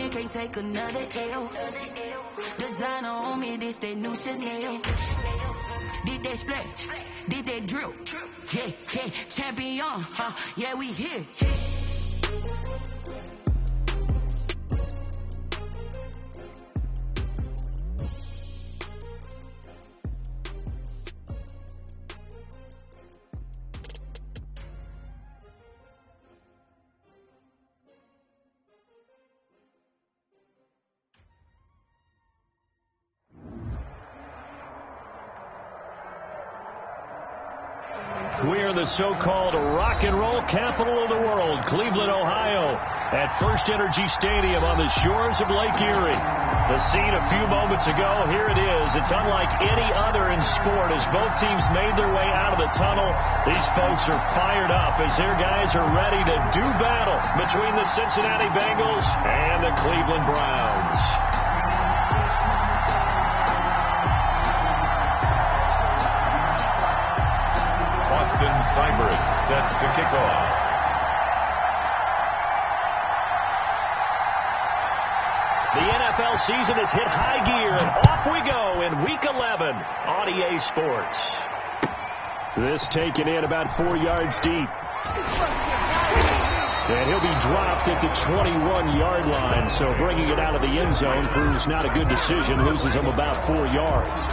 they can't take another L. Designer on me, this that new Chanel. Did that splash, did that drip. Yeah, yeah, champion, huh? Yeah, we here. We're the so-called rock and roll capital of the world, Cleveland, Ohio, at First Energy Stadium on the shores of Lake Erie. The scene a few moments ago, here it is. It's unlike any other in sport as both teams made their way out of the tunnel. These folks are fired up as their guys are ready to do battle between the Cincinnati Bengals and the Cleveland Browns. Seibert set to kick off. The NFL season has hit high gear, and off we go in Week 11 on EA Sports. This taken in about 4 yards deep. And he'll be dropped at the 21-yard line, so bringing it out of the end zone proves not a good decision, loses him about 4 yards.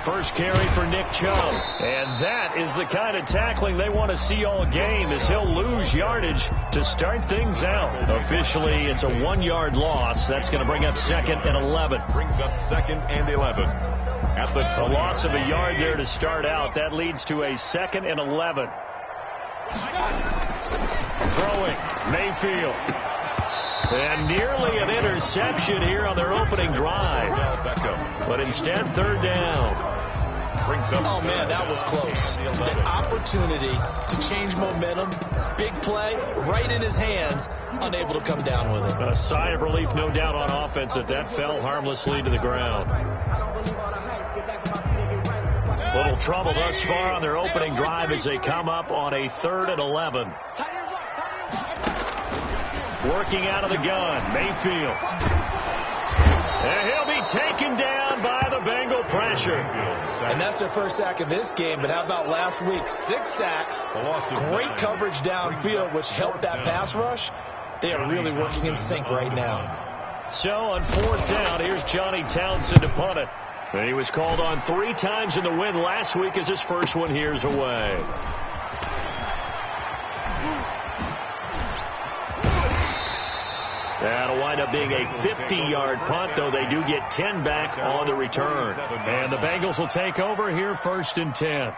First carry for Nick Chubb. And that is the kind of tackling they want to see all game, as he'll lose yardage to start things out. Officially, it's a 1-yard loss. That's going to bring up 2nd and 11. Brings up 2nd and 11. At the a loss of a yard there to start out. That leads to a 2nd and 11. Throwing, Mayfield. And nearly an interception here on their opening drive. But instead, 3rd down. Oh, man, that was close. The opportunity to change momentum, big play, right in his hands, unable to come down with it. A sigh of relief, no doubt, on offense that fell harmlessly to the ground. Little trouble thus far on their opening drive as they come up on a 3rd and 11. Working out of the gun, Mayfield. And he'll be taken down by the Bengal pressure. And that's their first sack of this game, but how about last week? 6 sacks, great coverage downfield, which helped that pass rush. They are really working in sync right now. So on 4th down, here's Johnny Townsend to punt it. And he was called on 3 times in the win last week as his first one here's away. That'll wind up being a 50-yard punt, though they do get 10 back on the return. And the Bengals will take over here 1st and 10.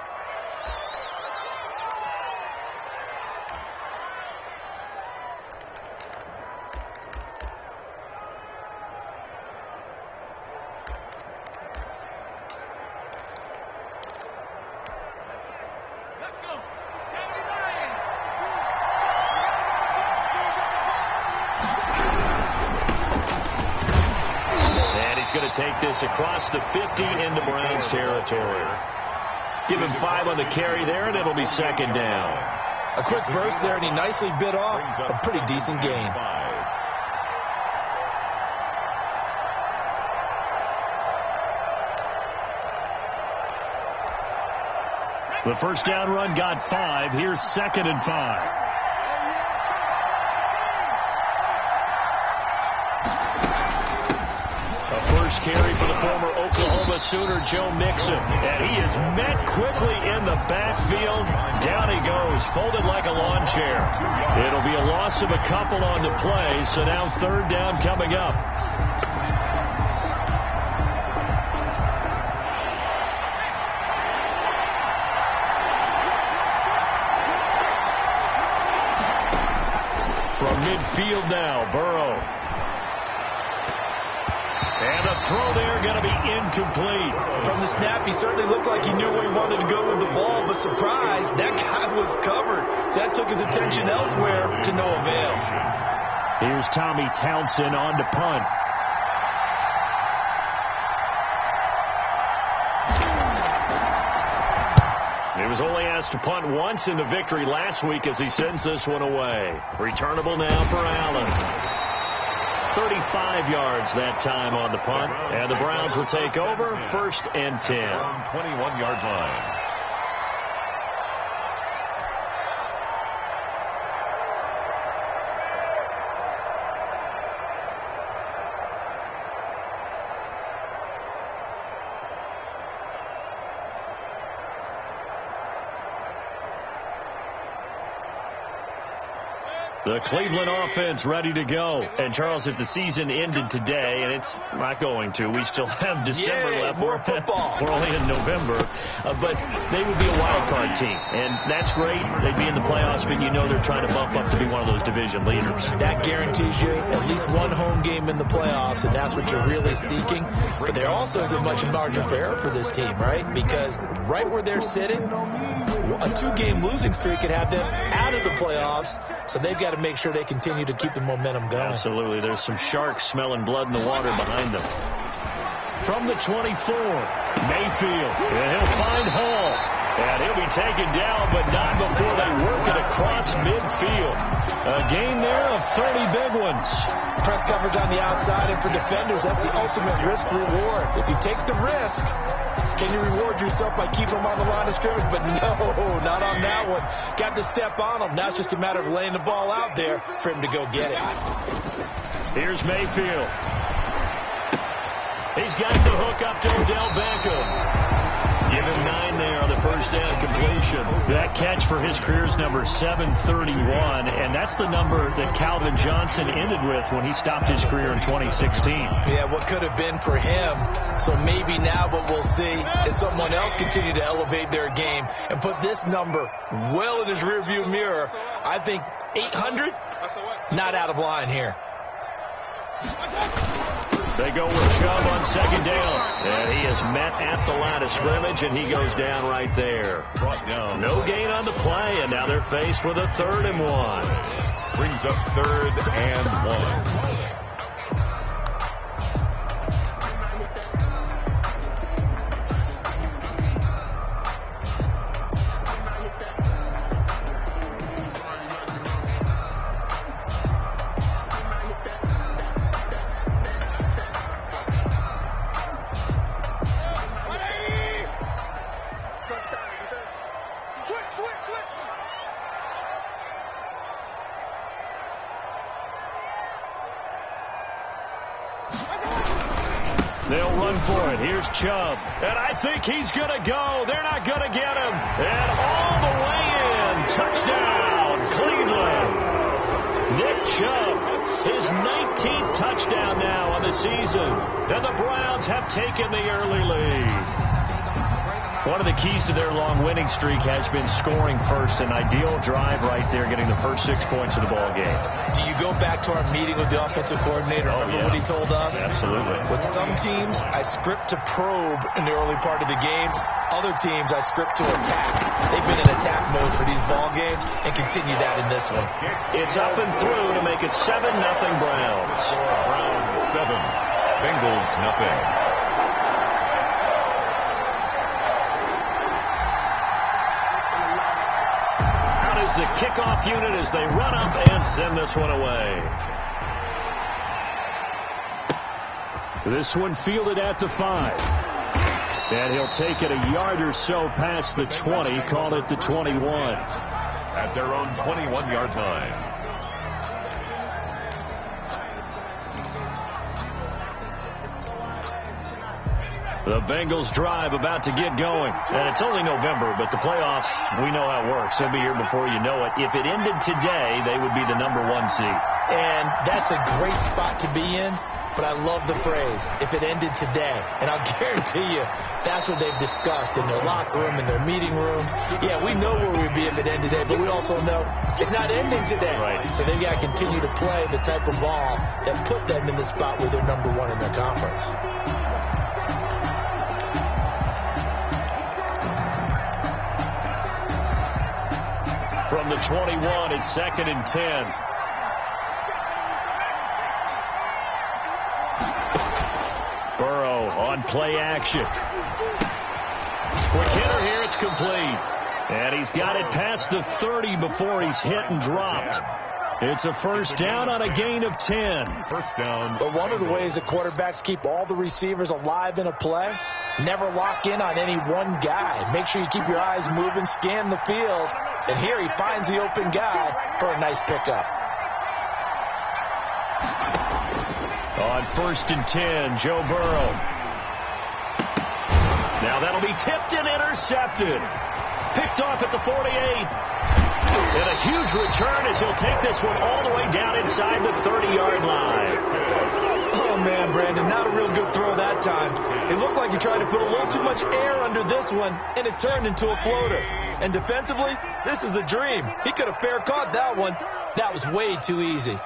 Going to take this across the 50 into Browns territory. Give him 5 on the carry there, and it'll be 2nd down. A quick burst there, and he nicely bit off a pretty decent gain. The first down run got 5. Here's 2nd and 5. Carry for the former Oklahoma Sooner, Joe Mixon. And he is met quickly in the backfield. Down he goes, folded like a lawn chair. It'll be a loss of a couple on the play, so now 3rd down coming up. From midfield now, Burrow. And the throw there going to be incomplete. From the snap, he certainly looked like he knew where he wanted to go with the ball, but surprise, that guy was covered. So that took his attention elsewhere to no avail. Here's Tommy Townsend on to punt. He was only asked to punt once in the victory last week as he sends this one away. Returnable now for Allen. 35 yards that time on the punt. And the Browns will take over 1st and 10. 21-yard line. The Cleveland offense ready to go. And, Charles, if the season ended today, and it's not going to, we still have December left. More football. We're only in November. But they would be a wild card team. And that's great. They'd be in the playoffs, but you know they're trying to bump up to be one of those division leaders. That guarantees you at least one home game in the playoffs, and that's what you're really seeking. But there also isn't much margin for error for this team, right? Because right where they're sitting, a 2-game losing streak could have them out of the playoffs, so they've got to make sure they continue to keep the momentum going. Absolutely. There's some sharks smelling blood in the water behind them. From the 24, Mayfield, and he'll find Hall. And he'll be taken down, but not before they work it across midfield. A gain there of 30 big ones. Press coverage on the outside, and for defenders, that's the ultimate risk-reward. If you take the risk, can you reward yourself by keeping them on the line of scrimmage? But no, not on that one. Got to step on them. Now it's just a matter of laying the ball out there for him to go get it. Here's Mayfield. He's got the hook up to Odell Beckham. Give him 9 there on the first down completion. That catch for his career is number 731, and that's the number that Calvin Johnson ended with when he stopped his career in 2016. Yeah, what could have been for him. So maybe now what we'll see is someone else continue to elevate their game and put this number well in his rearview mirror. I think 800, not out of line here. They go with Chubb on second down. And he is met at the line of scrimmage, and he goes down right there. Brought down. No gain on the play, and now they're faced with a 3rd and 1. Brings up 3rd and 1. They'll run for it. Here's Chubb. And I think he's going to go. They're not going to get him. And all the way in. Touchdown, Cleveland. Nick Chubb, his 19th touchdown now on the season. And the Browns have taken the early lead. One of the keys to their long winning streak has been scoring first. An ideal drive right there, getting the first 6 points of the ball game. Do you go back to our meeting with the offensive coordinator? Remember what he told us? Absolutely. With some teams, I script to probe in the early part of the game. Other teams, I script to attack. They've been in attack mode for these ball games and continue that in this one. It's up and through to make it 7-0 Browns. Browns 7, Bengals nothing. The kickoff unit as they run up and send this one away. This one fielded at the 5. And he'll take it a yard or so past the 20, call it the 21. At their own 21-yard line. The Bengals drive about to get going. And it's only November, but the playoffs, we know how it works. They'll be here before you know it. If it ended today, they would be the number 1 seed. And that's a great spot to be in. but I love the phrase, if it ended today. And I'll guarantee you, that's what they've discussed in their locker room, in their meeting rooms. Yeah, we know where we'd be if it ended today, but we also know it's not ending today. Right. So they've got to continue to play the type of ball that put them in the spot where they're number one in their conference. From the 21, it's 2nd and 10. Burrow on play action. Quick hitter here, it's complete. And he's got it past the 30 before he's hit and dropped. It's a first down on a gain of 10. First down. But one of the ways that quarterbacks keep all the receivers alive in a play, never lock in on any one guy. Make sure you keep your eyes moving, scan the field. And here he finds the open guy for a nice pickup. On 1st and 10, Joe Burrow. Now that'll be tipped and intercepted. Picked off at the 48. And a huge return as he'll take this one all the way down inside the 30-yard line. Oh, man, Brandon, not a real good throw that time. It looked like he tried to put a little too much air under this one, and it turned into a floater. And defensively, this is a dream. He could have fair caught that one. That was way too easy.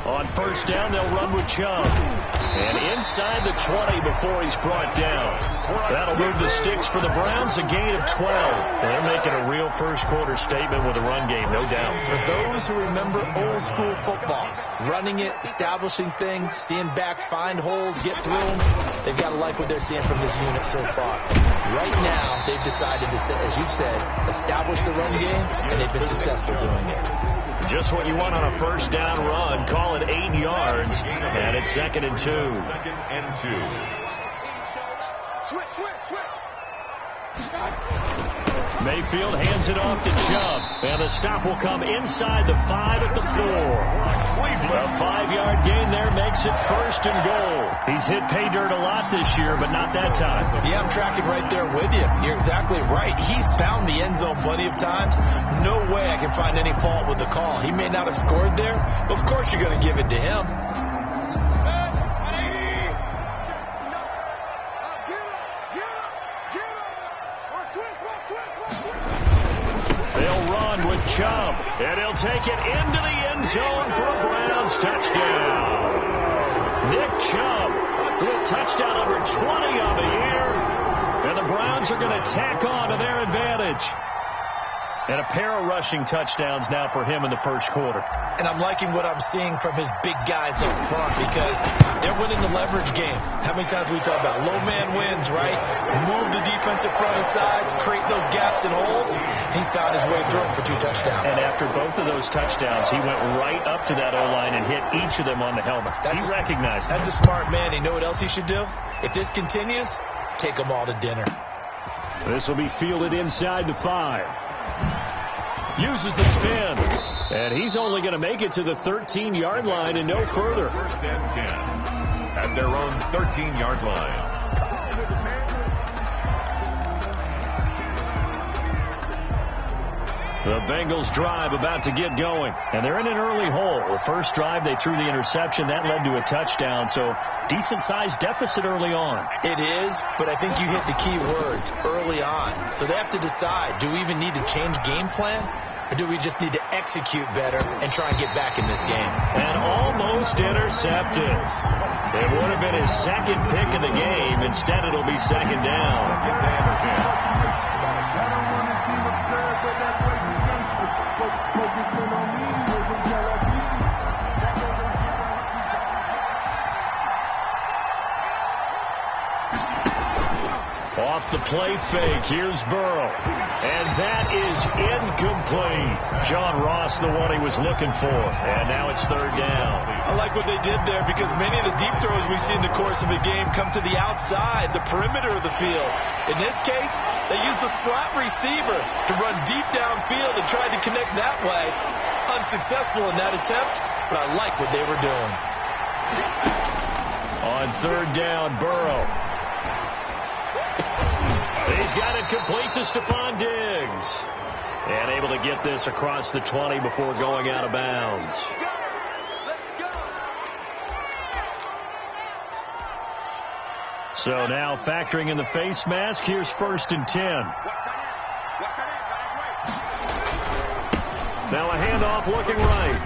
On first down, they'll run with Chubb. And inside the 20 before he's brought down. That'll move the sticks for the Browns, a gain of 12. They're making a real first-quarter statement with a run game, no doubt. For those who remember old-school football, running it, establishing things, seeing backs find holes, get through them, they've got to like what they're seeing from this unit so far. Right now, they've decided to, as you've said, establish the run game, and they've been successful doing it. Just what you want on a first down run. Call it 8 yards, and it's 2nd and 2. 2nd and 2. Mayfield hands it off to Chubb, and the stop will come inside the 5 at the 4. A 5-yard gain there makes it 1st and goal. He's hit pay dirt a lot this year, but not that time. Yeah, I'm tracking right there with you. You're exactly right. He's found the end zone plenty of times. No way I can find any fault with the call. He may not have scored there, but of course you're going to give it to him. They'll run with Chubb, and he'll take it into the end zone for a Browns touchdown. Nick Chubb with touchdown number 20 on the year, and the Browns are going to tack on to their advantage. And a pair of rushing touchdowns now for him in the first quarter. And I'm liking what I'm seeing from his big guys up front because they're winning the leverage game. How many times we talk about low man wins, right? Move the defensive front aside, create those gaps and holes. He's found his way through them for 2 touchdowns. And after both of those touchdowns, he went right up to that O-line and hit each of them on the helmet. He recognized it. That's a smart man. You know what else he should do? If this continues, take them all to dinner. This will be fielded inside the 5. Uses the spin. And he's only going to make it to the 13-yard line and no further. 1st and 10 at their own 13-yard line. The Bengals drive about to get going, and they're in an early hole. The first drive, they threw the interception. That led to a touchdown, so decent-sized deficit early on. It is, but I think you hit the key words, early on. So they have to decide, do we even need to change game plan, or do we just need to execute better and try and get back in this game? And almost intercepted. It would have been his second pick of the game. Instead, it'll be 2nd down. Off the play fake, here's Burrow. And that is incomplete. John Ross, the one he was looking for. And now it's 3rd down. I like what they did there because many of the deep throws we see in the course of a game come to the outside, the perimeter of the field. In this case, they used the slot receiver to run deep downfield and tried to connect that way. Unsuccessful in that attempt, but I like what they were doing. On 3rd down, Burrow. He's got it complete to Stephon Diggs. And able to get this across the 20 before going out of bounds. So now factoring in the face mask, here's 1st and 10. Now a handoff looking right.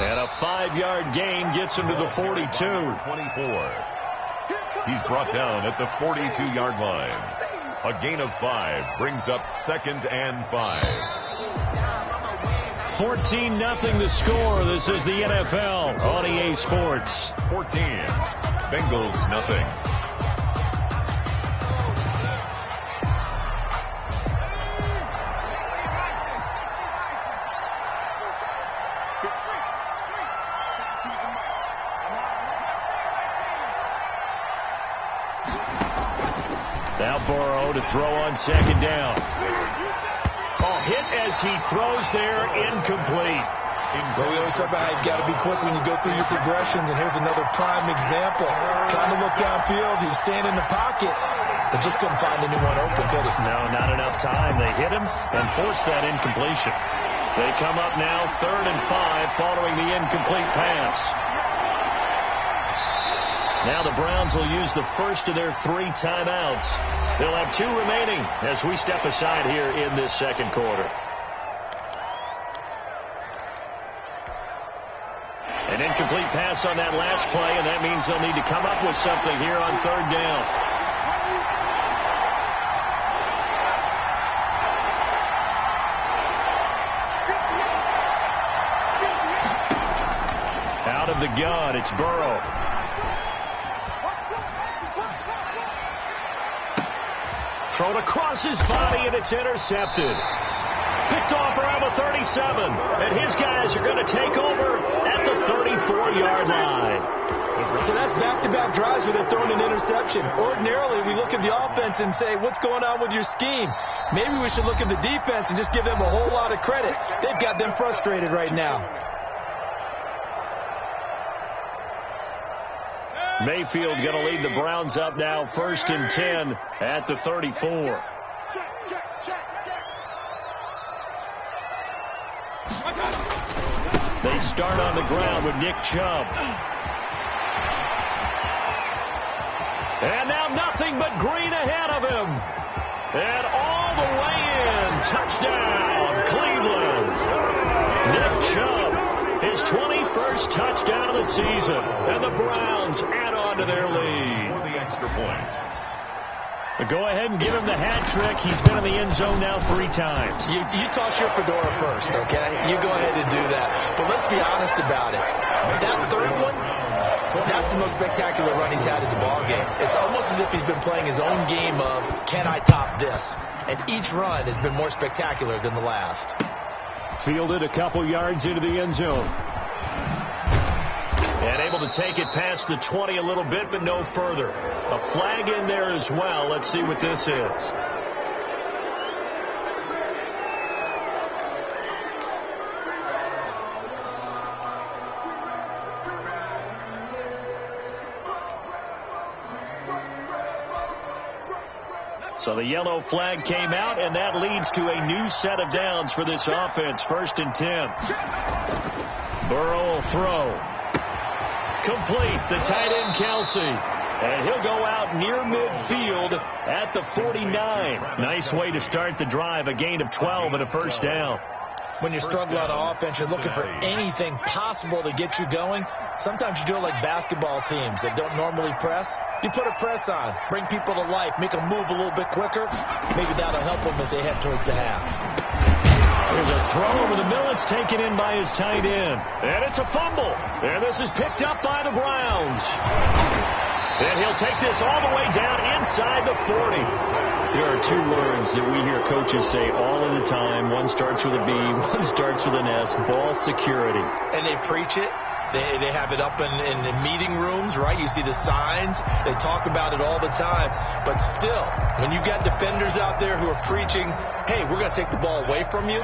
And a 5-yard gain gets him to the 42. 24. He's brought down at the 42-yard line. A gain of 5 brings up 2nd and 5. 14-0 the score. This is the NFL on EA Sports. 14. Bengals nothing. Now Burrow to throw on 2nd down. Hit as he throws there, incomplete. Well, we always talk about how you've got to be quick when you go through your progressions, and here's another prime example. Trying to look downfield, he was standing in the pocket, but just couldn't find anyone open, could he? No, not enough time. They hit him and forced that incompletion. They come up now 3rd and 5 following the incomplete pass. Now the Browns will use the first of their 3 timeouts. They'll have 2 remaining as we step aside here in this second quarter. An incomplete pass on that last play, and that means they'll need to come up with something here on 3rd down. Out of the gun, it's Burrow. Thrown across his body, and it's intercepted. Picked off around the 37, and his guys are going to take over at the 34-yard line. So that's back-to-back drives where they're throwing an interception. Ordinarily, we look at the offense and say, what's going on with your scheme? Maybe we should look at the defense and just give them a whole lot of credit. They've got them frustrated right now. Mayfield going to lead the Browns up now 1st and 10 at the 34. They start on the ground with Nick Chubb. And now nothing but green ahead of him. And all the way in. Touchdown, Cleveland. Nick Chubb, his 21st touchdown of the season. And the Browns add on to their lead. For the extra point. But go ahead and give him the hat trick. He's been in the end zone now 3 times. You toss your fedora first, okay? You go ahead and do that. But let's be honest about it. That 3rd one, that's the most spectacular run he's had in the ballgame. It's almost as if he's been playing his own game of, can I top this? And each run has been more spectacular than the last. Fielded a couple yards into the end zone. And able to take it past the 20 a little bit, but no further. A flag in there as well. Let's see what this is. So the yellow flag came out, and that leads to a new set of downs for this offense. 1st and 10. Burrow will throw. Complete, the tight end Kelsey. And he'll go out near midfield at the 49. Nice way to start the drive. A gain of 12 and a 1st down. When you're struggling on offense, you're looking for anything possible to get you going. Sometimes you do it like basketball teams that don't normally press. You put a press on, bring people to life, make them move a little bit quicker. Maybe that'll help them as they head towards the half. There's a throw over the middle. It's taken in by his tight end. And it's a fumble. And this is picked up by the Browns. And he'll take this all the way down inside the 40. There are 2 words that we hear coaches say all of the time. One starts with a B, one starts with an S. Ball security. And they preach it. They have it up in meeting rooms, right? You see the signs. They talk about it all the time. But still, when you've got defenders out there who are preaching, hey, we're going to take the ball away from you,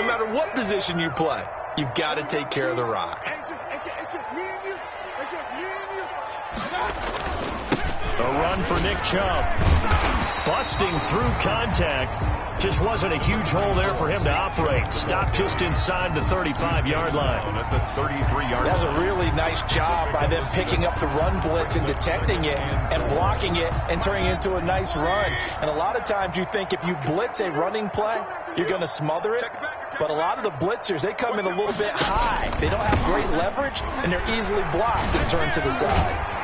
no matter what position you play, you've got to take care of the rock. It's just me and you. It's just me and you. A run for Nick Chubb. busting through contact. Just wasn't a huge hole there for him to operate. Stopped just inside the 35-yard line. That's the 33-yard line. That was a really nice job by them picking up the run blitz and detecting it and blocking it and turning it into a nice run. And a lot of times you think if you blitz a running play, you're going to smother it. But a lot of the blitzers, they come in a little bit high. They don't have great leverage, and they're easily blocked and turned to the side.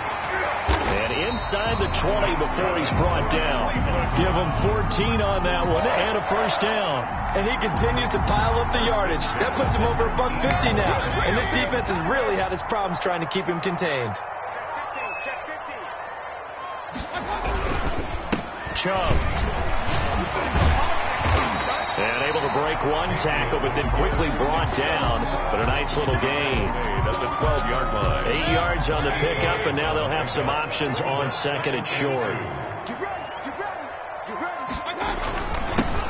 And inside the 20 before he's brought down. Give him 14 on that one and a first down. And he continues to pile up the yardage. That puts him over $150 now. And this defense has really had its problems trying to keep him contained. Chubb. And able to break one tackle, but then quickly brought down. But a nice little gain. That's the 12-yard line. 8 yards on the pickup, and now they'll have some options on second and short.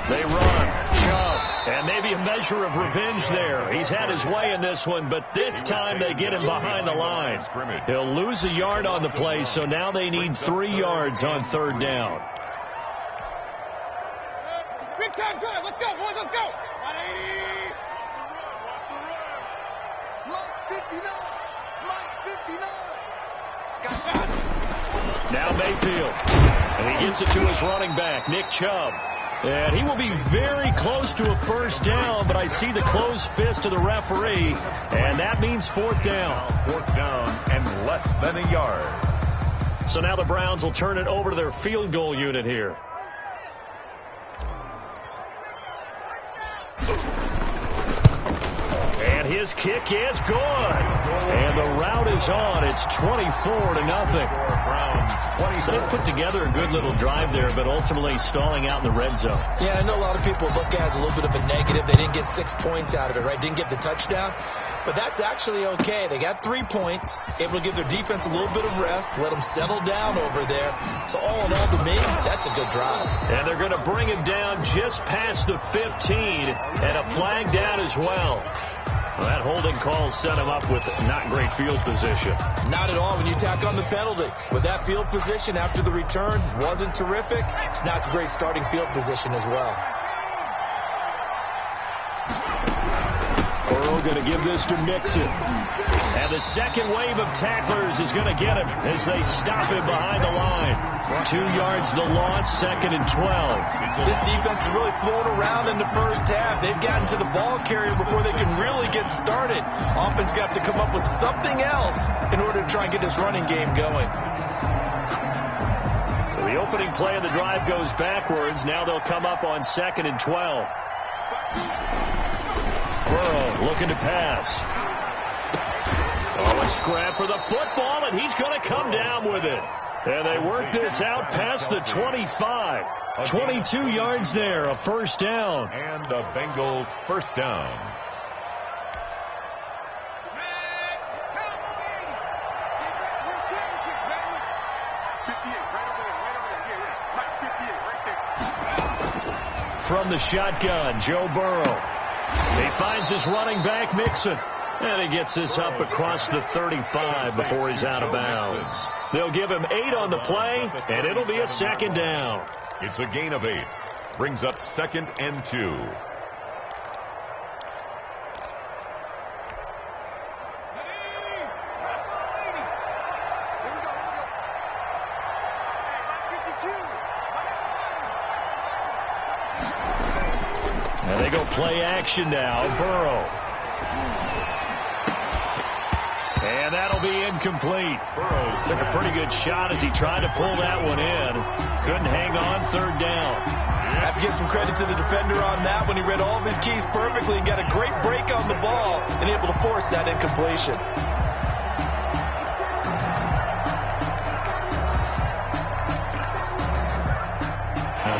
They run. Chubb. And maybe a measure of revenge there. He's had his way in this one, but this time they get him behind the line. He'll lose a yard on the play, so now they need 3 yards on third down. Big time drive. Let's go, boys. Let's go. 59. Now Mayfield. And he gets it to his running back, Nick Chubb. And he will be very close to a first down, but I see the closed fist of the referee, and that means fourth down. Fourth down and less than a yard. So now the Browns will turn it over to their field goal unit here. And his kick is good. And the route is on. It's 24-0. So they put together a good little drive there, but ultimately stalling out in the red zone. Yeah, I know a lot of people look at it as a little bit of a negative. They didn't get 6 points out of it, right? Didn't get the touchdown. But that's actually okay. They got 3 points, able to give their defense a little bit of rest, let them settle down over there. So all in all, to me, that's a good drive. And they're going to bring him down just past the 15, and a flag down as well. Well, that holding call set him up with not great field position. Not at all when you tack on the penalty. With that field position after the return wasn't terrific, it's not a great starting field position as well. Burrow going to give this to Mixon. And the second wave of tacklers is going to get him as they stop him behind the line. 2 yards the loss, second and 12. This defense is really flown around in the first half. They've gotten to the ball carrier before they can really get started. Offense got to come up with something else in order to try and get this running game going. So the opening play of the drive goes backwards. Now they'll come up on second and 12. Burrow looking to pass. Oh, a scrap for the football, and he's going to come down with it. And they work this out past the 25. 22 yards there, a first down. And the Bengals first down. From the shotgun, Joe Burrow. He finds his running back, Mixon. And he gets this up across the 35 before he's out of bounds. They'll give him 8 on the play, and it'll be a second down. It's a gain of 8. Brings up second and 2. And they go play action now. Burrow. And that'll be incomplete. Burrow took a pretty good shot as he tried to pull that one in. Couldn't hang on, third down. I have to give some credit to the defender on that when he read all of his keys perfectly and got a great break on the ball and able to force that incompletion.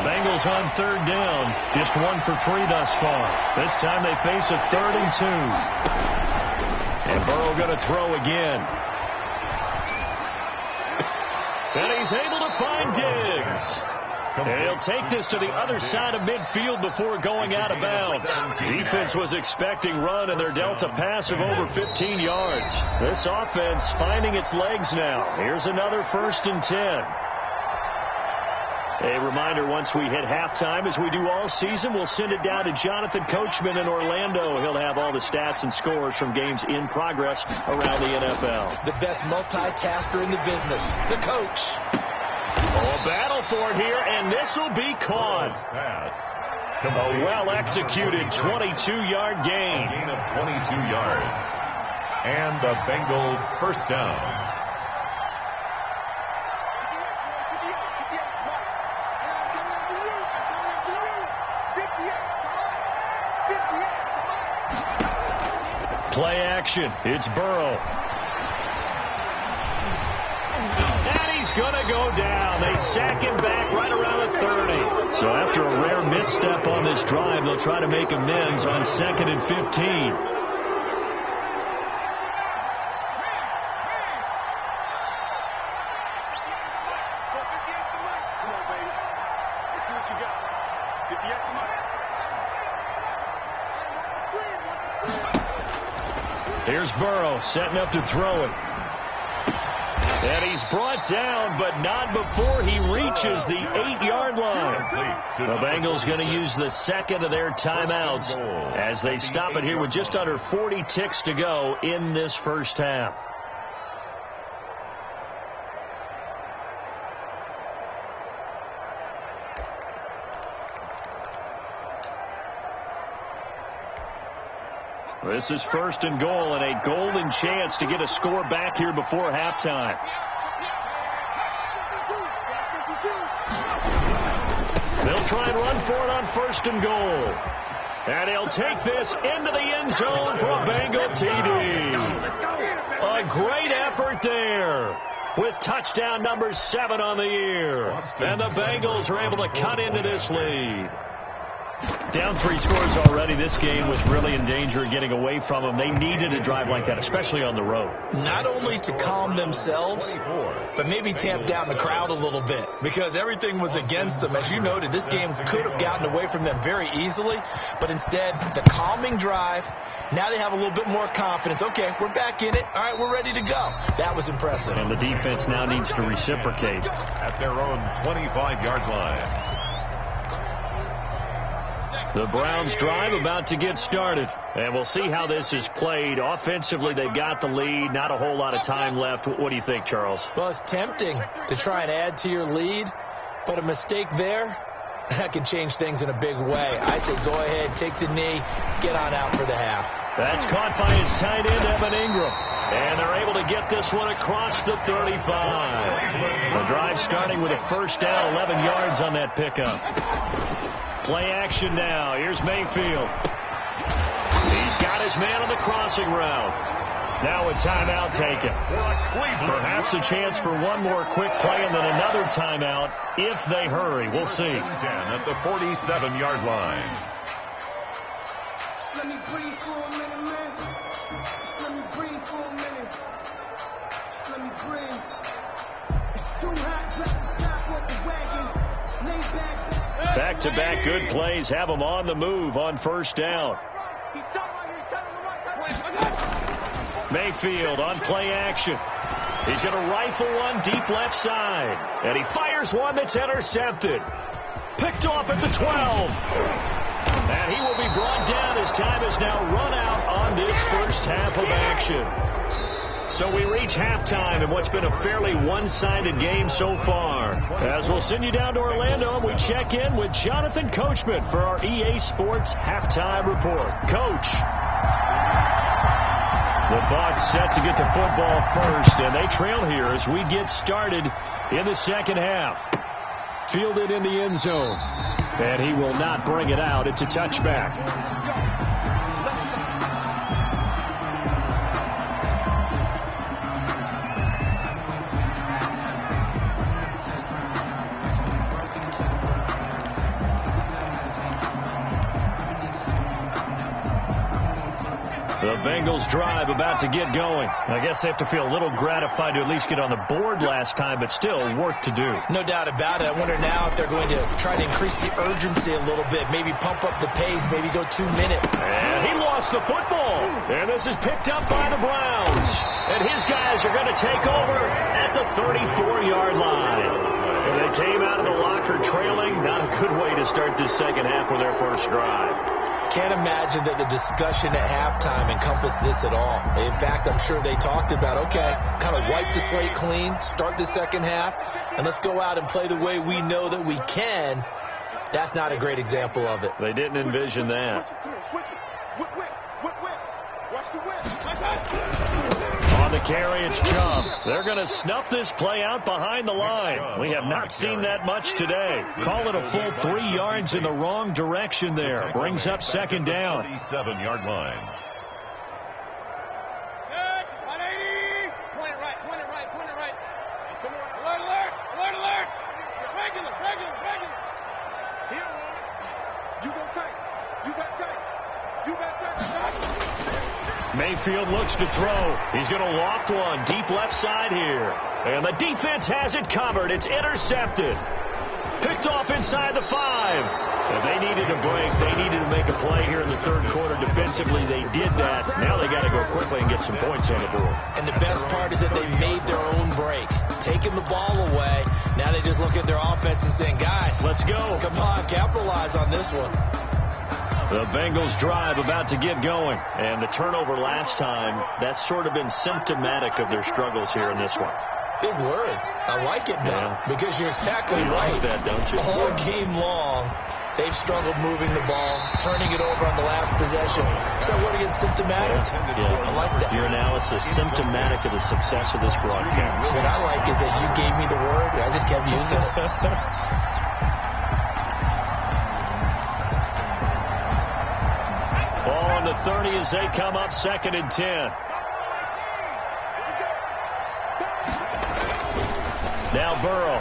Bengals on third down. Just 1 for 3 thus far. This time they face a 3rd and 2. And Burrow going to throw again. And he's able to find Diggs. And he'll take this to the other side of midfield before going out of bounds. Defense was expecting run, and they're dealt a pass of over 15 yards. This offense finding its legs now. Here's another 1st and 10. A reminder, once we hit halftime, as we do all season, we'll send it down to Jonathan Coachman in Orlando. He'll have all the stats and scores from games in progress around the NFL. The best multitasker in the business, the coach. Oh, a battle for it here, and this will be caught. A well-executed 22-yard gain. A gain of 22 yards. And the Bengals first down. Play action. It's Burrow. And he's going to go down. They sack him back right around the 30. So after a rare misstep on this drive, they'll try to make amends on 2nd and 15. Here's Burrow setting up to throw it. And he's brought down, but not before he reaches the 8-yard line. The Bengals going to use the second of their timeouts as they stop it here with just under 40 ticks to go in this first half. This is 1st and goal and a golden chance to get a score back here before halftime. They'll try and run for it on 1st and goal. And he'll take this into the end zone for a Bengal TD. A great effort there with touchdown number 7 on the year. And the Bengals are able to cut into this lead. Down 3 scores already. This game was really in danger of getting away from them. They needed a drive like that, especially on the road. Not only to calm themselves, but maybe tamp down the crowd a little bit because everything was against them. As you noted, this game could have gotten away from them very easily, but instead, the calming drive, now they have a little bit more confidence. Okay, we're back in it. All right, we're ready to go. That was impressive. And the defense now needs to reciprocate. At their own 25-yard line. The Browns drive about to get started. And we'll see how this is played. Offensively, they've got the lead. Not a whole lot of time left. What do you think, Charles? Well, it's tempting to try and add to your lead, but a mistake there, that can change things in a big way. I say go ahead, take the knee, get on out for the half. That's caught by his tight end, Evan Ingram. And they're able to get this one across the 35. The drive starting with a first down, 11 yards on that pickup. Play action now. Here's Mayfield. He's got his man on the crossing route. Now a timeout taken. Perhaps a chance for one more quick play and then another timeout if they hurry. We'll see. 10 at the 47-yard line. Let me breathe for a minute, man. Let me breathe for a minute. Let me breathe. It's too hot, drop the top off the wagon. Lay back. Back-to-back good plays have them on the move on first down. Mayfield on play action. He's going to rifle one deep left side. And he fires one that's intercepted. Picked off at the 12. And he will be brought down as time is now run out on this first half of action. So we reach halftime in what's been a fairly one-sided game so far. As we'll send you down to Orlando, and we check in with Jonathan Coachman for our EA Sports Halftime Report. Coach. The Bucs set to get the football first, and they trail here as we get started in the second half. Fielded in the end zone, and he will not bring it out. It's a touchback. The Bengals drive about to get going. I guess they have to feel a little gratified to at least get on the board last time, but still work to do. No doubt about it. I wonder now if they're going to try to increase the urgency a little bit, maybe pump up the pace, maybe go 2 minutes. And he lost the football. And this is picked up by the Browns. And his guys are going to take over at the 34-yard line. They came out of the locker trailing. Not a good way to start this second half with their first drive. Can't imagine that the discussion at halftime encompassed this at all. In fact, I'm sure they talked about, okay, kind of wipe the slate clean, start the second half, and let's go out and play the way we know that we can. That's not a great example of it. They didn't envision that. On the carry, it's Chubb. They're going to snuff this play out behind the line. We have not seen that much today. Call it a full 3 yards in the wrong direction there. Brings up second down. 37-yard line. Good. 180. Point it right. Alert. Regular. Here. You go tight. Mayfield looks to throw. He's going to loft one deep left side here. And the defense has it covered. It's intercepted. Picked off inside the 5. If they needed a break, they needed to make a play here in the third quarter defensively. They did that. Now they got to go quickly and get some points on the board. And the best part is that they made their own break. Taking the ball away. Now they just look at their offense and saying, guys, let's go. Come on, capitalize on this one. The Bengals drive about to get going. And the turnover last time, that's sort of been symptomatic of their struggles here in this one. Big word. I like it now because you're exactly right. You like that, don't you? All game long, they've struggled moving the ball, turning it over on the last possession. So what again, symptomatic? Yeah. I like that. Your analysis, symptomatic of the success of this broadcast. What I like is that you gave me the word, and I just kept using it. Ball on the 30 as they come up 2nd and 10. Now Burrow.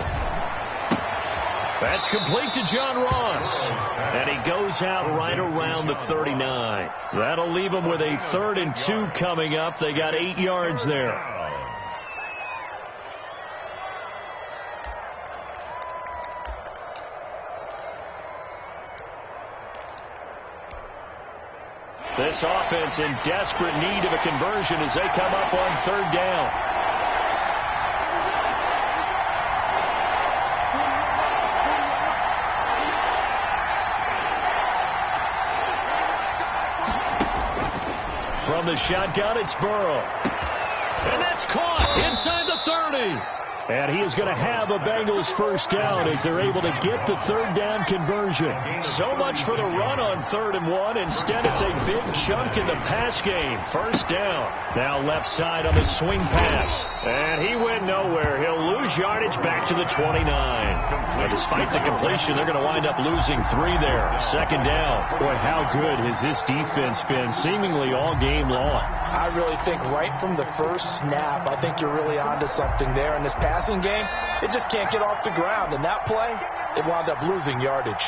That's complete to John Ross. And he goes out right around the 39. That'll leave them with a 3rd and 2 coming up. They got 8 yards there. This offense in desperate need of a conversion as they come up on 3rd down. From the shotgun, it's Burrow. And that's caught inside the 30. And he is going to have a Bengals first down as they're able to get the 3rd down conversion. So much for the run on 3rd and 1. Instead, it's a big chunk in the pass game. First down. Now left side on the swing pass. And he went nowhere. He'll lose yardage back to the 29. But despite the completion, they're going to wind up losing 3 there. 2nd down. Boy, how good has this defense been seemingly all game long? I really think right from the first snap, I think you're really onto something there. In this passing game, it just can't get off the ground. In that play, it wound up losing yardage.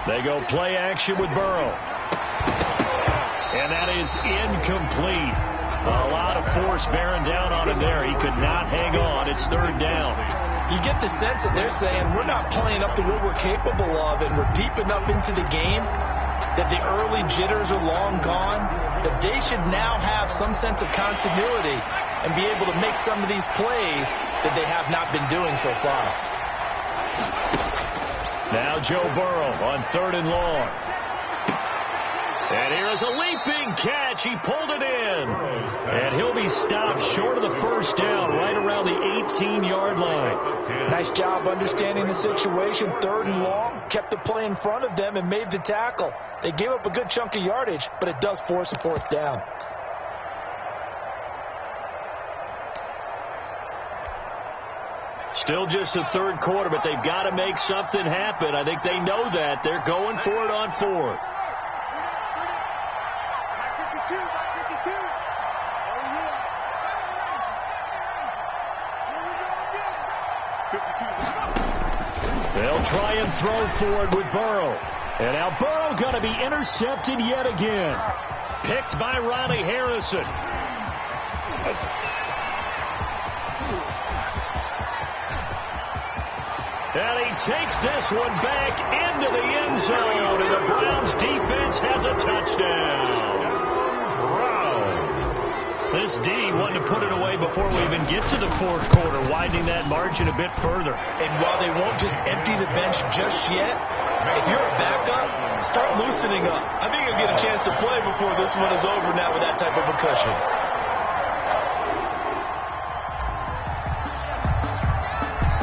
They go play action with Burrow. And that is incomplete. A lot of force bearing down on him there. He could not hang on. It's 3rd down. You get the sense that they're saying we're not playing up to what we're capable of, and we're deep enough into the game that the early jitters are long gone, that they should now have some sense of continuity and be able to make some of these plays that they have not been doing so far. Now Joe Burrow on 3rd and long. And here is a leaping catch. He pulled it in. And he'll be stopped short of the first down right around the 18-yard line. Nice job understanding the situation. 3rd and long. Kept the play in front of them and made the tackle. They gave up a good chunk of yardage, but it does force a 4th down. Still just the 3rd quarter, but they've got to make something happen. I think they know that. They're going for it on 4th. They'll try and throw forward with Burrow. And now Burrow going to be intercepted yet again. Picked by Riley Harrison. And he takes this one back into the end zone. And the Browns defense has a touchdown. Wow. This D wanted to put it away before we even get to the fourth quarter, widening that margin a bit further. And while they won't just empty the bench just yet, if you're a backup, start loosening up. I think you'll get a chance to play before this one is over now with that type of a cushion.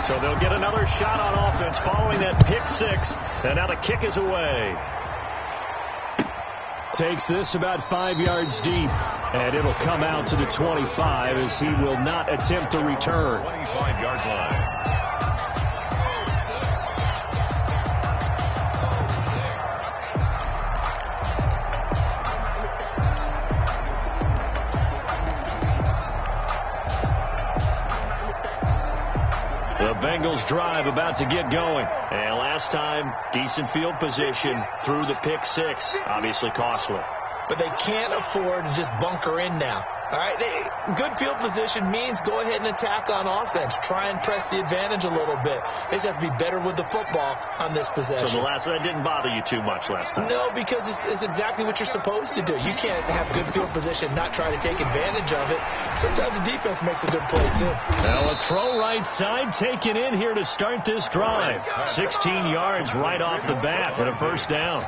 So they'll get another shot on offense following that pick six. And now the kick is away. Takes this about 5 yards deep. And it'll come out to the 25 as he will not attempt to return. 25-yard line. The Bengals drive about to get going. And last time, decent field position through the pick six. Obviously costly. But they can't afford to just bunker in now. All right, good field position means go ahead and attack on offense. Try and press the advantage a little bit. They just have to be better with the football on this possession. So the last one didn't bother you too much last time? No, because it's exactly what you're supposed to do. You can't have good field position, not try to take advantage of it. Sometimes the defense makes a good play, too. Well, a throw right side taken in here to start this drive. 16 yards right off the bat and a first down.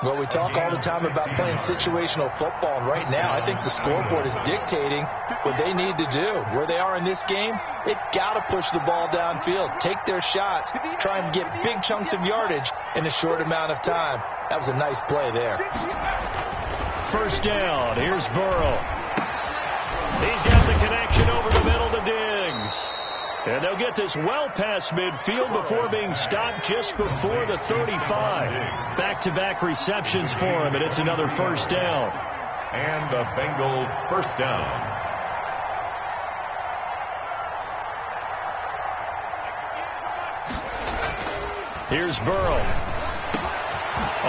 Well, we talk all the time about playing situational football, and right now I think the scoreboard is dictating what they need to do. Where they are in this game, they've got to push the ball downfield, take their shots, try and get big chunks of yardage in a short amount of time. That was a nice play there. First down. Here's Burrow. He's got the connection over the middle to Diggs. And they'll get this well past midfield before being stopped just before the 35. Back-to-back receptions for him, and it's another first down. And a Bengal first down. Here's Burrow.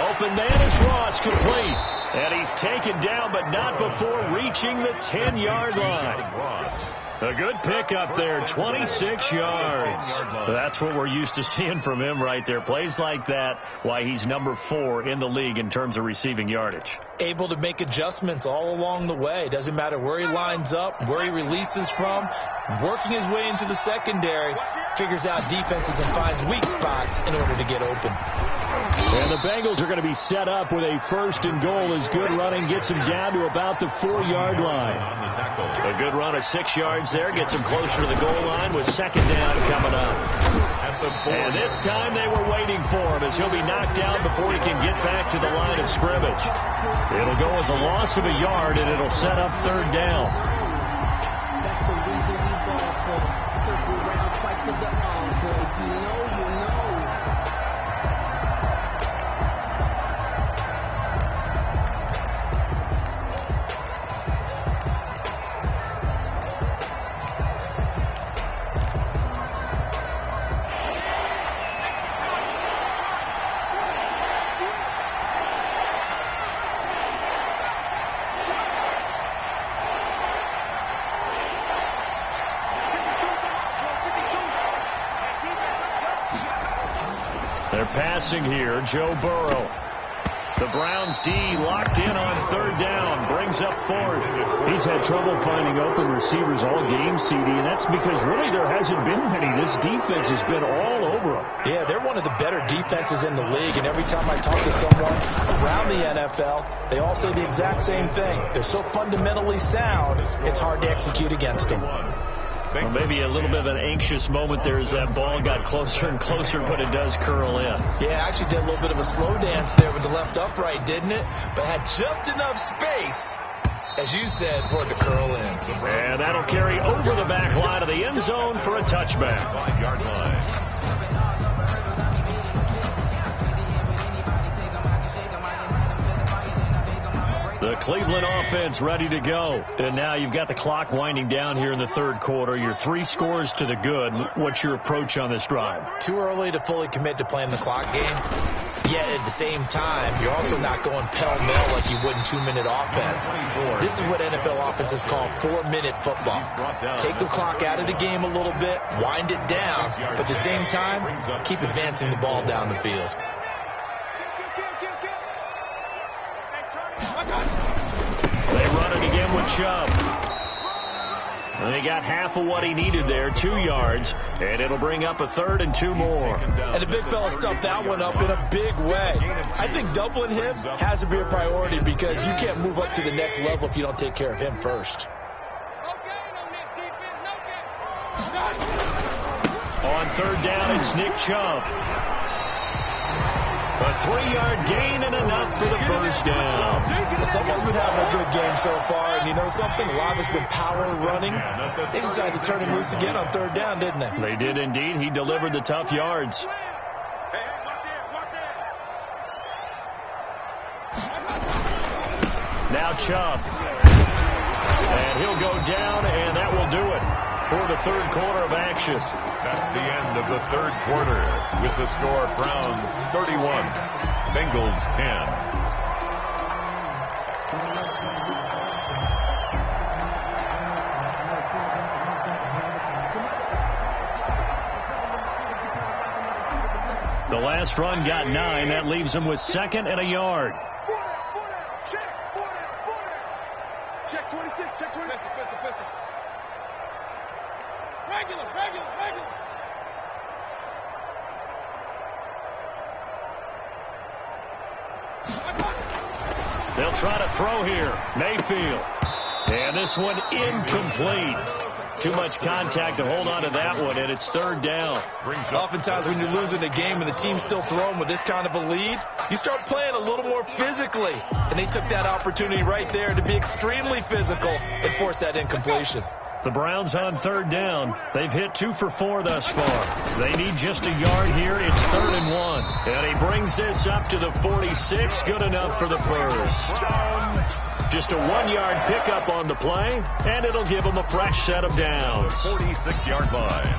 Open man is Ross, complete. And he's taken down, but not before reaching the 10-yard line. A good pickup there, 26 yards. That's what we're used to seeing from him right there. Plays like that, why he's number 4 in the league in terms of receiving yardage. Able to make adjustments all along the way. Doesn't matter where he lines up, where he releases from. Working his way into the secondary, figures out defenses and finds weak spots in order to get open. And the Bengals are going to be set up with a first and goal as good running gets him down to about the 4-yard line. A good run of 6 yards there gets him closer to the goal line with second down coming up. And this time they were waiting for him as he'll be knocked down before he can get back to the line of scrimmage. It'll go as a loss of a yard, and it'll set up third down. That's the reason we ball for. Circle around twice for the encore. If you know, you know. They're passing here, Joe Burrow. The Browns D locked in on third down, brings up fourth. He's had trouble finding open receivers all game, CD, and that's because really there hasn't been many. This defense has been all over them. Yeah, they're one of the better defenses in the league, and every time I talk to someone around the NFL, they all say the exact same thing. They're so fundamentally sound, it's hard to execute against them. Well, maybe a little bit of an anxious moment there as that ball got closer and closer, but it does curl in. Yeah, actually did a little bit of a slow dance there with the left upright, didn't it? But had just enough space, as you said, for it to curl in. And that'll carry over the back line of the end zone for a touchback. 5-yard line. The Cleveland offense ready to go. And now you've got the clock winding down here in the third quarter. You're 3 scores to the good. What's your approach on this drive? Too early to fully commit to playing the clock game. Yet at the same time, you're also not going pell-mell like you would in 2-minute offense. This is what NFL offenses call 4-minute football. Take the clock out of the game a little bit, wind it down, but at the same time, keep advancing the ball down the field. They run it again with Chubb. And he got half of what he needed there, 2 yards, and it'll bring up a 3rd and 2 more. And the big fella stuffed that one up in a big way. I think doubling him has to be a priority because you can't move up to the next level if you don't take care of him first. On 3rd down, it's Nick Chubb. A 3-yard gain and enough for the first down. Someone's been having a good game so far, and you know something? A lot of it's been power running. They decided to turn him loose again on 3rd down, didn't they? They did indeed. He delivered the tough yards. Now Chubb. And he'll go down, and that will do it for the 3rd quarter of action. That's the end of the 3rd quarter with the score Browns 31, Bengals 10. The last run got 9. That leaves him with 2nd and a yard. Check 26, check 26. Pistol. Regular. They'll try to throw here. Mayfield. And this one incomplete. Too much contact to hold on to that one, and it's 3rd down. Oftentimes when you're losing a game and the team's still throwing with this kind of a lead, you start playing a little more physically. And they took that opportunity right there to be extremely physical and force that incompletion. The Browns on 3rd down. They've hit 2 for 4 thus far. They need just a yard here. It's 3rd and 1. And he brings this up to the 46. Good enough for the first. Just a 1-yard pickup on the play, and it'll give him a fresh set of downs. 46-yard line.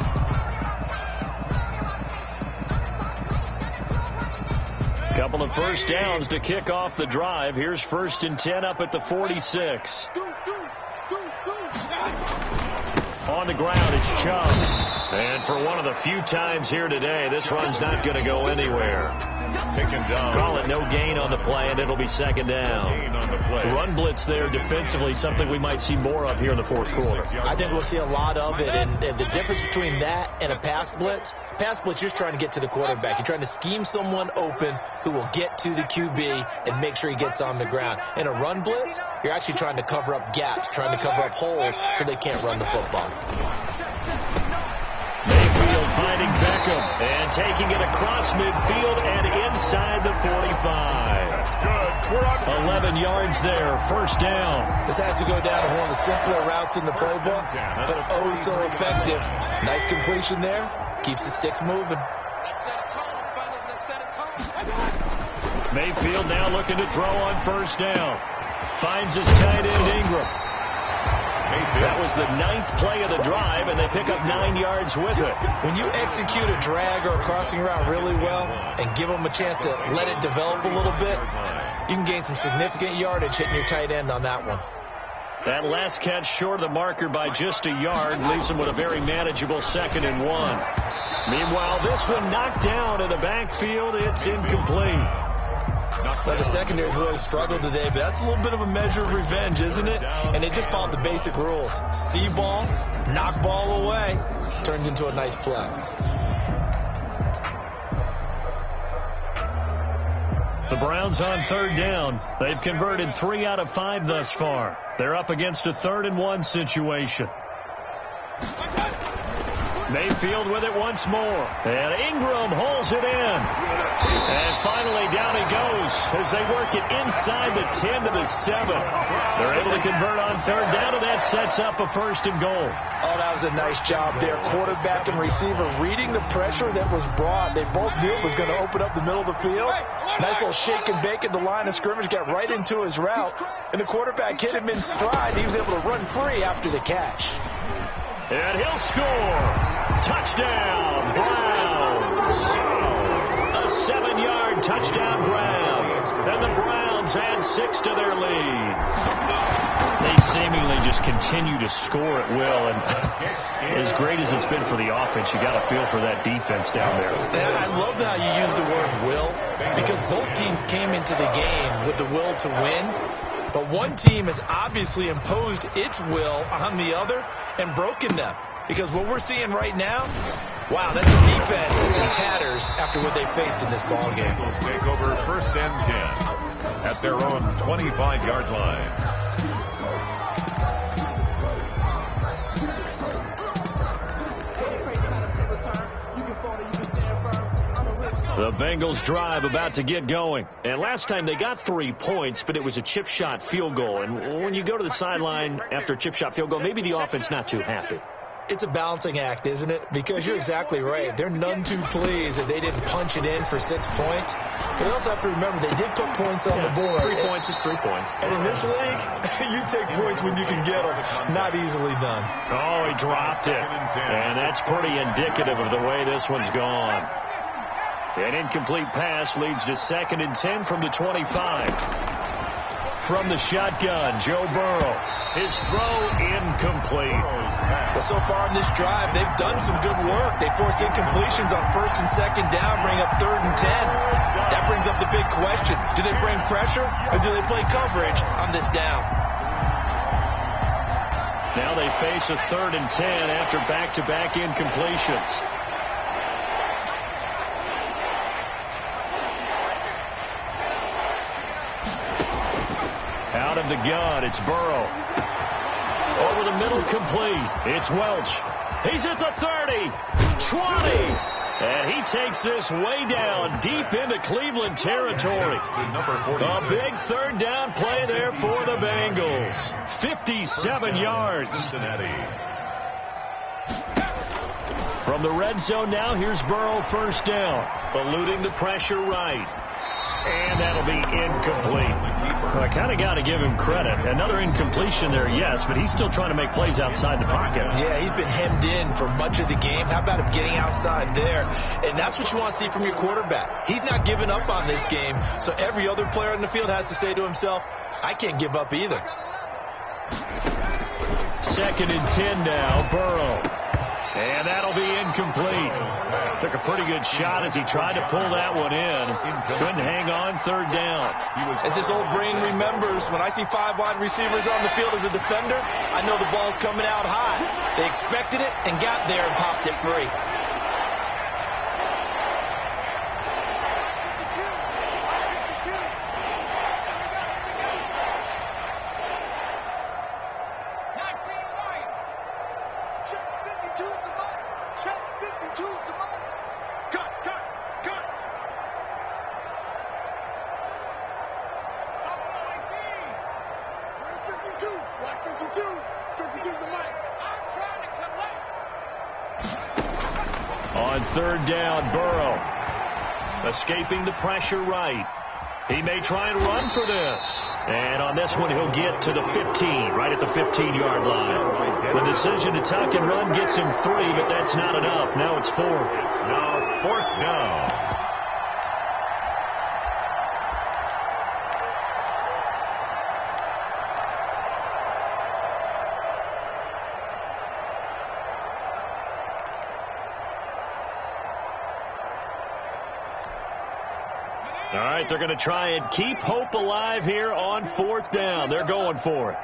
Couple of first downs to kick off the drive. Here's 1st and 10 up at the 46. On the ground, it's Chubb. And for one of the few times here today, this run's not going to go anywhere. Taken down. Call it no gain on the play, and it'll be 2nd down. Gain on the play. Run blitz there defensively, something we might see more of here in the 4th quarter. I think we'll see a lot of it, and the difference between that and a pass blitz, you're just trying to get to the quarterback. You're trying to scheme someone open who will get to the QB and make sure he gets on the ground. In a run blitz, you're actually trying to cover up gaps, trying to cover up holes so they can't run the football. Mayfield finding Beckham and taking it across midfield and inside the 45. That's good. We're on 11 yards there, 1st down. This has to go down as one of the simpler routes in the playbook, but oh so effective. Nice completion there. Keeps the sticks moving. Mayfield now looking to throw on 1st down. Finds his tight end Ingram. That was the 9th play of the drive, and they pick up 9 yards with it. When you execute a drag or a crossing route really well and give them a chance to let it develop a little bit, you can gain some significant yardage hitting your tight end on that one. That last catch short of the marker by just a yard leaves him with a very manageable 2nd and 1. Meanwhile, this one knocked down in the backfield. It's incomplete. Well, the secondary's really struggled today, but that's a little bit of a measure of revenge, isn't it? And they just followed the basic rules. See ball, knock ball away, turned into a nice play. The Browns on 3rd down. They've converted 3 out of 5 thus far. They're up against a 3rd and 1 situation. Mayfield with it once more. And Ingram holds it in. And finally down he goes as they work it inside the 10 to the 7. They're able to convert on 3rd down, and that sets up a 1st and goal. Oh, that was a nice job there. Quarterback and receiver reading the pressure that was brought. They both knew it was going to open up the middle of the field. Nice little shake and bake at the line of scrimmage, got right into his route. And the quarterback hit him in stride. He was able to run free after the catch. And he'll score. Touchdown, Browns. A 7-yard touchdown Browns. And the Browns add 6 to their lead. They seemingly just continue to score at will. And as great as it's been for the offense, you got to feel for that defense down there. And I love how you use the word will, because both teams came into the game with the will to win. But one team has obviously imposed its will on the other and broken them. Because what we're seeing right now, wow, that's a defense that's in tatters after what they faced in this ball game. Eagles take over 1st and 10 at their own 25-yard line. The Bengals drive about to get going. And last time they got 3 points, but it was a chip shot field goal. And when you go to the sideline after a chip shot field goal, maybe the offense not too happy. It's a balancing act, isn't it? Because you're exactly right. They're none too pleased that they didn't punch it in for 6 points. But you also have to remember they did put points on the board. 3 points is 3 points. And in this league, you take points when you can get them. Not easily done. Oh, he dropped it. And that's pretty indicative of the way this one's gone. An incomplete pass leads to 2nd and 10 from the 25. From the shotgun, Joe Burrow. His throw incomplete. Well, so far in this drive, they've done some good work. They force incompletions on 1st and 2nd down, bring up 3rd and 10. That brings up the big question. Do they bring pressure or do they play coverage on this down? Now they face a 3rd and 10 after back-to-back incompletions. Out of the gun, it's Burrow. Over the middle, complete. It's Welch. He's at the 30, 20, and he takes this way down deep into Cleveland territory. A big 3rd down play there for the Bengals. 57 yards. From the red zone now, here's Burrow 1st down. Eluding the pressure right. And that'll be incomplete. Well, I kind of got to give him credit. Another incompletion there, yes, but he's still trying to make plays outside the pocket. Yeah, he's been hemmed in for much of the game. How about him getting outside there? And that's what you want to see from your quarterback. He's not giving up on this game, so every other player in the field has to say to himself, I can't give up either. 2nd and 10 now, Burrow. And that'll be incomplete. Took a pretty good shot as he tried to pull that one in. Couldn't hang on 3rd down. As this old brain remembers, when I see 5 wide receivers on the field as a defender, I know the ball's coming out high. They expected it and got there and popped it free. On 3rd down, Burrow. Escaping the pressure right. He may try and run for this. And on this one, he'll get to the 15, right at the 15-yard line. The decision to tuck and run gets him 3, but that's not enough. Now it's 4. It's now 4th down. All right, they're going to try and keep hope alive here on 4th down. They're going for it.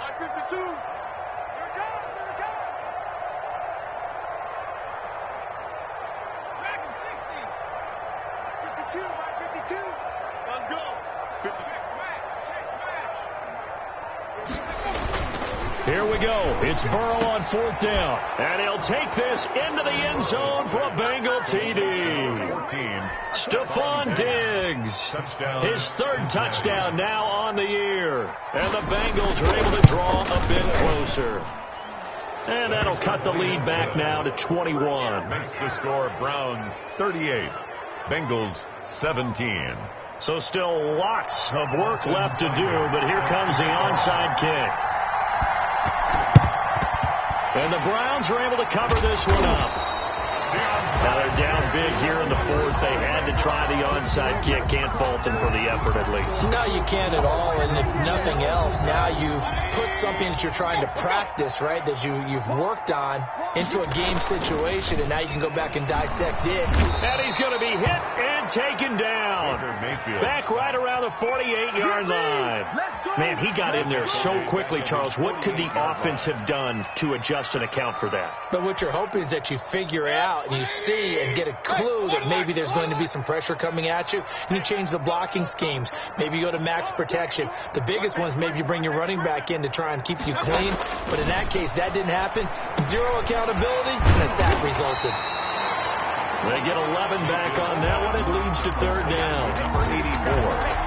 Let's go. Here we go. It's Burrow on 4th down. And he'll take this into the end zone for a Bengal TD. 14. Stephon Diggs. His 3rd touchdown now on the year. And the Bengals are able to draw a bit closer. And that'll cut the lead back now to 21. Makes the score Browns 38. Bengals 17. So still lots of work left to do, but here comes the onside kick. And the Browns are able to cover this one up. Now they're down big here in the fourth. They had to try the onside kick. Can't fault them for the effort, at least. No, you can't at all. And if nothing else, now you've put something that you're trying to practice, right, that you've worked on into a game situation, and now you can go back and dissect it. And he's going to be hit and taken down. Back right around the 48-yard line. Man, he got in there so quickly, Charles. What could the offense have done to adjust and account for that? But what you're hoping is that you figure out and you see and get a clue that maybe there's going to be some pressure coming at you, and you change the blocking schemes. Maybe you go to max protection. The biggest one is maybe you bring your running back in to try and keep you clean. But in that case, that didn't happen. Zero accountability, and a sack resulted. They get 11 back on that one. It leads to third down. Number 84.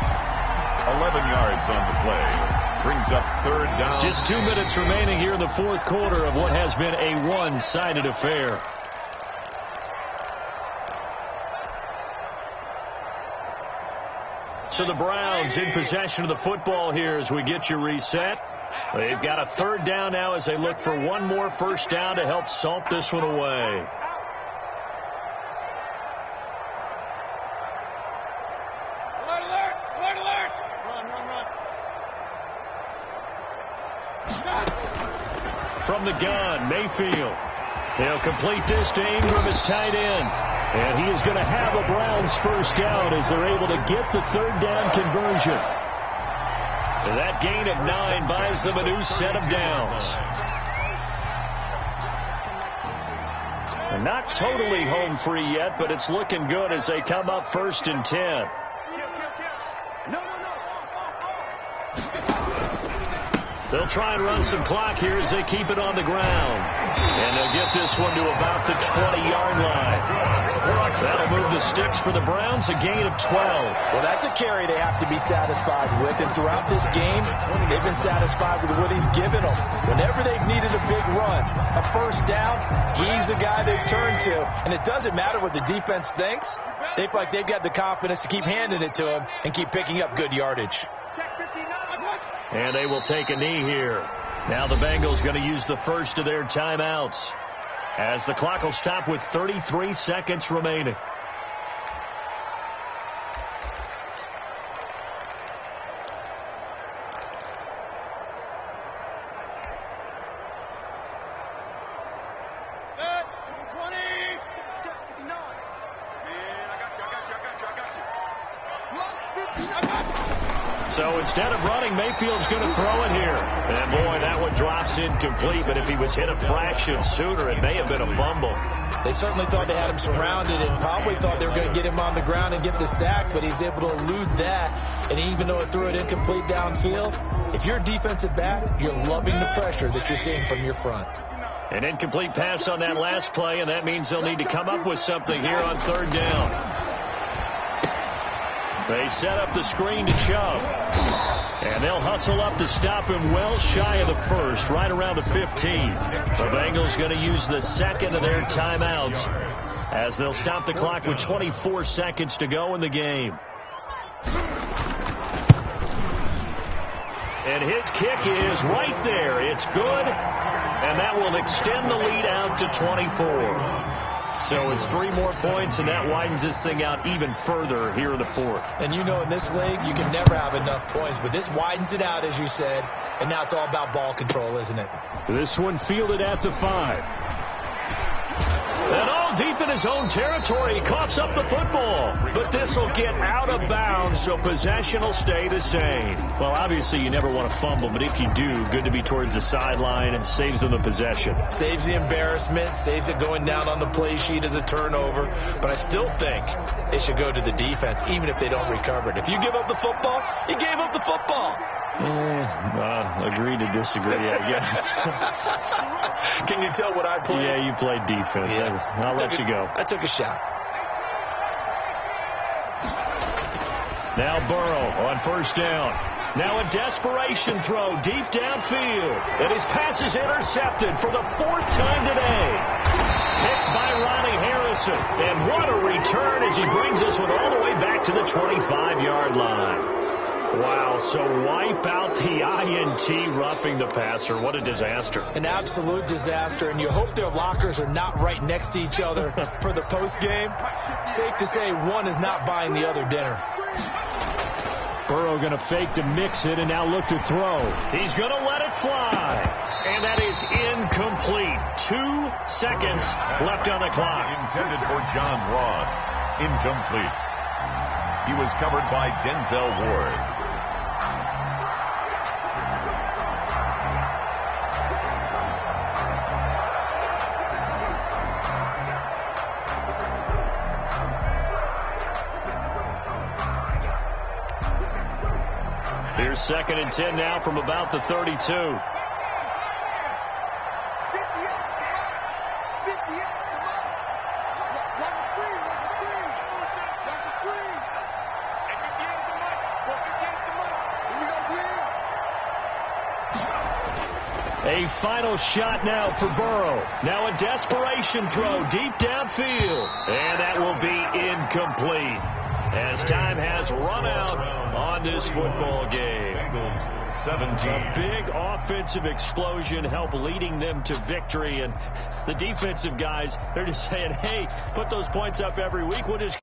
11 yards on the play. Brings up third down. Just 2 minutes remaining here in the fourth quarter of what has been a one-sided affair. So the Browns in possession of the football here as we get you reset. They've got a third down now as they look for one more first down to help salt this one away. From the gun, Mayfield. They'll complete this to Ingram as tight end. And he is going to have a Browns first down as they're able to get the third down conversion. So that gain of 9 buys them a new set of downs. And not totally home free yet, but it's looking good as they come up first and 10. They'll try and run some clock here as they keep it on the ground. And they'll get this one to about the 20-yard line. That'll move the sticks for the Browns, a gain of 12. Well, that's a carry they have to be satisfied with. And throughout this game, they've been satisfied with what he's given them. Whenever they've needed a big run, a first down, he's the guy they've turned to. And it doesn't matter what the defense thinks. They feel like they've got the confidence to keep handing it to him and keep picking up good yardage. And they will take a knee here. Now the Bengals going to use the first of their timeouts as the clock will stop with 33 seconds remaining. So instead of running, Mayfield's going to throw it here. And boy, that one drops incomplete. But if he was hit a fraction sooner, it may have been a fumble. They certainly thought they had him surrounded and probably thought they were going to get him on the ground and get the sack, but he was able to elude that. And even though it threw it incomplete downfield, if you're a defensive back, you're loving the pressure that you're seeing from your front. An incomplete pass on that last play, and that means they'll need to come up with something here on third down. They set up the screen to Chubb. And they'll hustle up to stop him well shy of the first, right around the 15. The Bengals going to use the second of their timeouts as they'll stop the clock with 24 seconds to go in the game. And his kick is right there. It's good, and that will extend the lead out to 24. So it's 3 more points, and that widens this thing out even further here in the fourth. And you know in this league, you can never have enough points, but this widens it out, as you said, and now it's all about ball control, isn't it? This one fielded at the 5. And all deep in his own territory, he coughs up the football. But this will get out of bounds, so possession will stay the same. Well, obviously, you never want to fumble, but if you do, good to be towards the sideline and saves them the possession. Saves the embarrassment, saves it going down on the play sheet as a turnover. But I still think it should go to the defense, even if they don't recover it. If you give up the football, you gave up the football. Agree to disagree, I guess. Can you tell what I played? Yeah, you played defense. Yeah. I'll let you go. I took a shot. Now Burrow on first down. Now a desperation throw deep downfield. And his pass is intercepted for the 4th time today. Picked by Ronnie Harrison. And what a return as he brings this one all the way back to the 25-yard line. Wow, so wipe out the INT roughing the passer. What a disaster. An absolute disaster, and you hope their lockers are not right next to each other for the postgame. Safe to say one is not buying the other dinner. Burrow going to fake to mix it and now look to throw. He's going to let it fly. And that is incomplete. 2 seconds left on the clock. Intended for John Ross. Incomplete. He was covered by Denzel Ward. Here's 2nd and 10 now from about the 32. A final shot now for Burrow. Now a desperation throw deep downfield. And that will be incomplete, as time has run out on this football game. 17. A big offensive explosion helped leading them to victory. And the defensive guys, they're just saying, hey, put those points up every week. We'll just